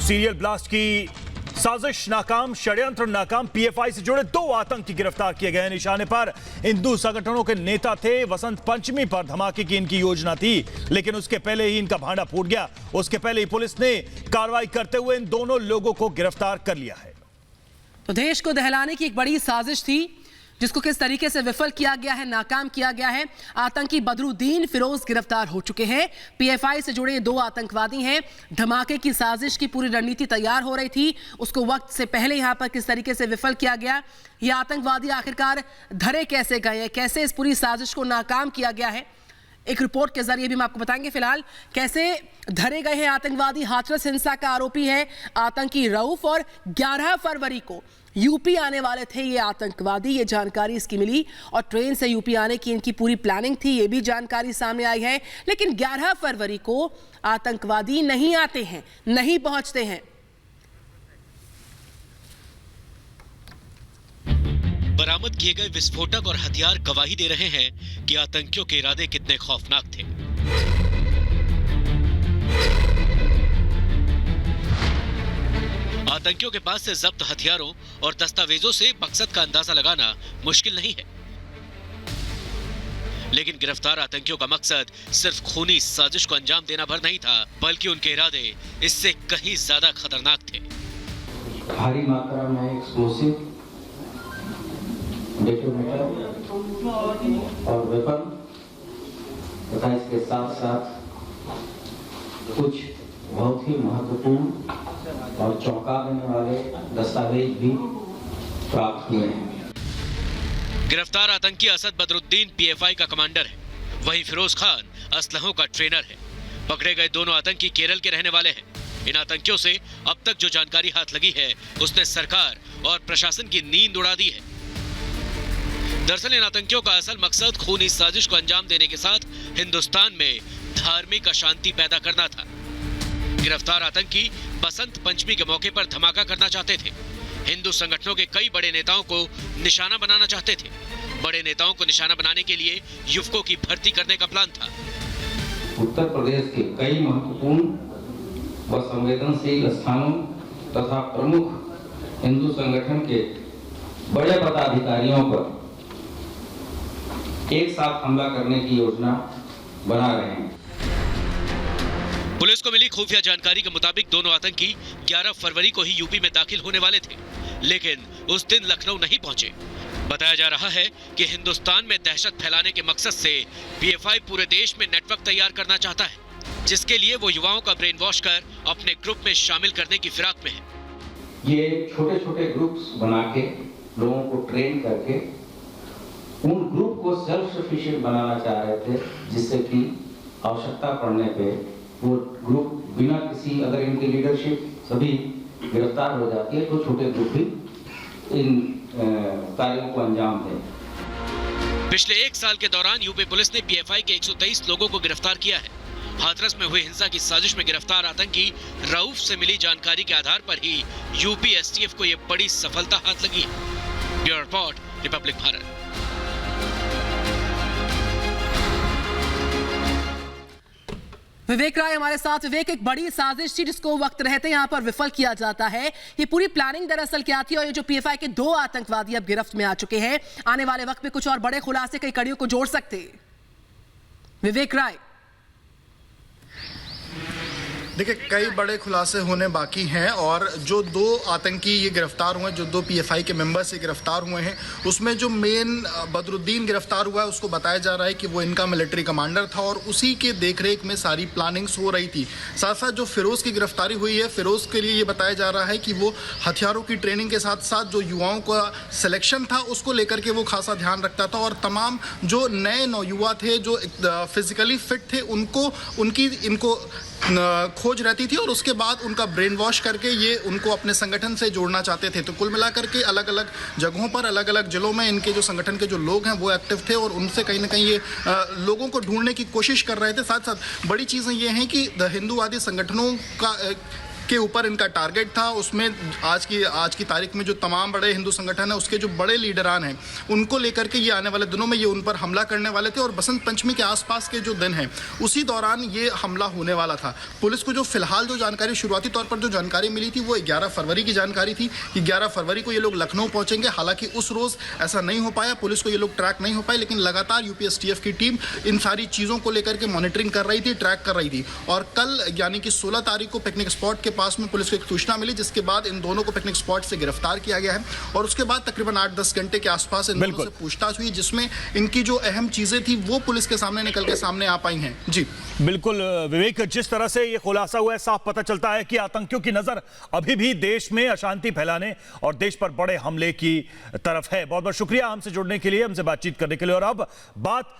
Serial blast की साजिश नाकाम, षड्यंत्र नाकाम। पीएफआई से जुड़े 2 आतंकी गिरफ्तार किए गए। निशाने पर हिंदू संगठनों के नेता थे। वसंत पंचमी पर धमाके की इनकी योजना थी, लेकिन उसके पहले ही इनका भांडा फूट गया। उसके पहले ही पुलिस ने कार्रवाई करते हुए इन दोनों लोगों को गिरफ्तार कर लिया है। तो देश को दहलाने की एक बड़ी साजिश थी, जिसको किस तरीके से विफल किया गया है, नाकाम किया गया है। आतंकी बदरुद्दीन फिरोज गिरफ्तार हो चुके हैं। पीएफआई से जुड़े 2 आतंकवादी हैं। धमाके की साजिश की पूरी रणनीति तैयार हो रही थी, उसको वक्त से पहले यहां पर किस तरीके से विफल किया गया। ये आतंकवादी आखिरकार धरे कैसे गए हैं, कैसे इस पूरी साजिश को नाकाम किया गया है, एक रिपोर्ट के जरिए भी हम आपको बताएंगे। फिलहाल कैसे धरे गए हैं आतंकवादी। हाथरस हिंसा का आरोपी है आतंकी रऊफ, और 11 फरवरी को यूपी आने वाले थे ये आतंकवादी। ये जानकारी इसकी मिली और ट्रेन से यूपी आने की इनकी पूरी प्लानिंग थी, ये भी जानकारी सामने आई है। लेकिन 11 फरवरी को आतंकवादी नहीं आते हैं, नहीं पहुंचते हैं। बरामद किए गए विस्फोटक और हथियार गवाही दे रहे हैं कि आतंकियों के इरादे कितने खौफनाक थे। आतंकियों के पास से जब्त हथियारों और दस्तावेजों से मकसद का अंदाजा लगाना मुश्किल नहीं है, लेकिन गिरफ्तार आतंकियों का मकसद सिर्फ खूनी साजिश को अंजाम देना भर नहीं था, बल्कि उनके इरादे इससे कहीं ज्यादा खतरनाक थे। भारी मात्रा में एक्सप्लोसिव, डेटोनेटर और वेपन तथा इसके साथ साथ कुछ बहुत ही महत्वपूर्ण और चौंका देने वाले दस्तावेज भी प्राप्त हुए हैं। गिरफ्तार आतंकी असद बदरुद्दीन पीएफआई का कमांडर है, वहीं फिरोज खान असलहों का ट्रेनर है। पकड़े गए दोनों आतंकी केरल के रहने वाले हैं। इन आतंकियों से अब तक जो जानकारी हाथ लगी है, उसने सरकार और प्रशासन की नींद उड़ा दी है। दरअसल इन आतंकियों का असल मकसद खूनी साजिश को अंजाम देने के साथ हिंदुस्तान में धार्मिक अशांति पैदा करना था। गिरफ्तार आतंकी बसंत पंचमी के मौके पर धमाका करना चाहते थे। हिंदू संगठनों के कई बड़े नेताओं को निशाना बनाना चाहते थे। बड़े नेताओं को निशाना बनाने के लिए युवकों की भर्ती करने का प्लान था। उत्तर प्रदेश के कई महत्वपूर्ण व संवेदनशील स्थानों तथा प्रमुख हिंदू संगठन के बड़े पदाधिकारियों पर एक साथ हमला करने की योजना बना रहे हैं। पुलिस को मिली खुफिया जानकारी के मुताबिक दोनों आतंकी 11 फरवरी को ही यूपी में दाखिल होने वाले थे, लेकिन उस दिन लखनऊ नहीं पहुंचे। बताया जा रहा है कि हिंदुस्तान में दहशत फैलाने के मकसद से पीएफआई पूरे देश में नेटवर्क तैयार करना चाहता है, जिसके लिए वो युवाओं का ब्रेन वॉश कर अपने ग्रुप में शामिल करने की फिराक में है। ये छोटे छोटे ग्रुप्स बना के लोगों को ट्रेन करके उन ग्रुप को सेल्फ सफिशिएंट बनाना चाह रहे थे, जिससे कि आवश्यकता पड़ने पे वो ग्रुप बिना किसी, अगर इनकी लीडरशिप सभी गिरफ्तार हो जाती है तो छोटे ग्रुप भी इन कार्यों को अंजाम दें। पिछले 1 साल के दौरान यूपी पुलिस ने पीएफआई के 123 लोगों को गिरफ्तार किया है। हाथरस में हुई हिंसा की साजिश में गिरफ्तार आतंकी रऊफ से मिली जानकारी के आधार पर ही यूपी एसटीएफ को यह बड़ी सफलता हाथ लगी है। Bureau report, Republic Bharat. Vivek Rai हमारे साथ। विवेक, एक बड़ी साजिश थी जिसको वक्त रहते यहां पर विफल किया जाता है। ये पूरी प्लानिंग दरअसल क्या थी, और ये जो पीएफआई के 2 आतंकवादी अब गिरफ्त में आ चुके हैं, आने वाले वक्त में कुछ और बड़े खुलासे कई कड़ियों को जोड़ सकते? विवेक राय। देखिए, कई बड़े खुलासे होने बाकी हैं, और जो 2 आतंकी ये गिरफ्तार हुए हैं, जो 2 पीएफआई के मेंबर्स ये गिरफ्तार हुए हैं, उसमें जो मेन बदरुद्दीन गिरफ्तार हुआ है, उसको बताया जा रहा है कि वो इनका मिलिट्री कमांडर था और उसी के देखरेख में सारी प्लानिंग्स हो रही थी। साथ साथ जो फिरोज की गिरफ्तारी हुई है, फिरोज के लिए ये बताया जा रहा है कि वो हथियारों की ट्रेनिंग के साथ साथ जो युवाओं का सिलेक्शन था उसको लेकर के वो खासा ध्यान रखता था, और तमाम जो नए नौयुवा थे जो फिजिकली फिट थे इनको खोज रहती थी, और उसके बाद उनका ब्रेन वॉश करके ये उनको अपने संगठन से जोड़ना चाहते थे। तो कुल मिलाकर के अलग अलग जगहों पर, अलग अलग जिलों में इनके जो संगठन के जो लोग हैं वो एक्टिव थे, और उनसे कहीं ना कहीं ये लोगों को ढूंढने की कोशिश कर रहे थे। साथ साथ बड़ी चीज़ें ये हैं कि हिंदूवादी संगठनों का के ऊपर इनका टारगेट था। उसमें आज की तारीख में जो तमाम बड़े हिंदू संगठन है उसके जो बड़े लीडरान हैं उनको लेकर के ये आने वाले दिनों में ये उन पर हमला करने वाले थे और बसंत पंचमी के आसपास के जो दिन हैं उसी दौरान ये हमला होने वाला था। पुलिस को जो फिलहाल जो जानकारी शुरुआती तौर पर जो जानकारी मिली थी वो 11 फरवरी की जानकारी थी कि 11 फरवरी को ये लोग लखनऊ पहुंचेंगे। हालांकि उस रोज ऐसा नहीं हो पाया, पुलिस को ये लोग ट्रैक नहीं हो पाए, लेकिन लगातार यूपीएसटीएफ की टीम इन सारी चीजों को लेकर के मॉनिटरिंग कर रही थी, ट्रैक कर रही थी। और कल यानी कि 16 तारीख को पिकनिक स्पॉट के पास में पुलिस को एक सूचना मिली, जिसके बाद इन दोनों को पिकनिक स्पॉट से गिरफ्तार किया गया है और उसके बाद तकरीबन 8-10 घंटे के आसपास इन दोनों से पूछताछ हुई, जिसमें इनकी जो अहम चीजें थी वो पुलिस के सामने निकल के सामने आ पाई हैं। जी बिल्कुल विवेक, जिस तरह से ये खुलासा हुआ है साफ पता चलता है कि आतंकियों की नजर अभी भी देश में अशांति फैलाने और देश पर बड़े हमले की तरफ है। बहुत बहुत शुक्रिया हमसे जुड़ने के लिए, हमसे बातचीत करने के लिए। और अब बात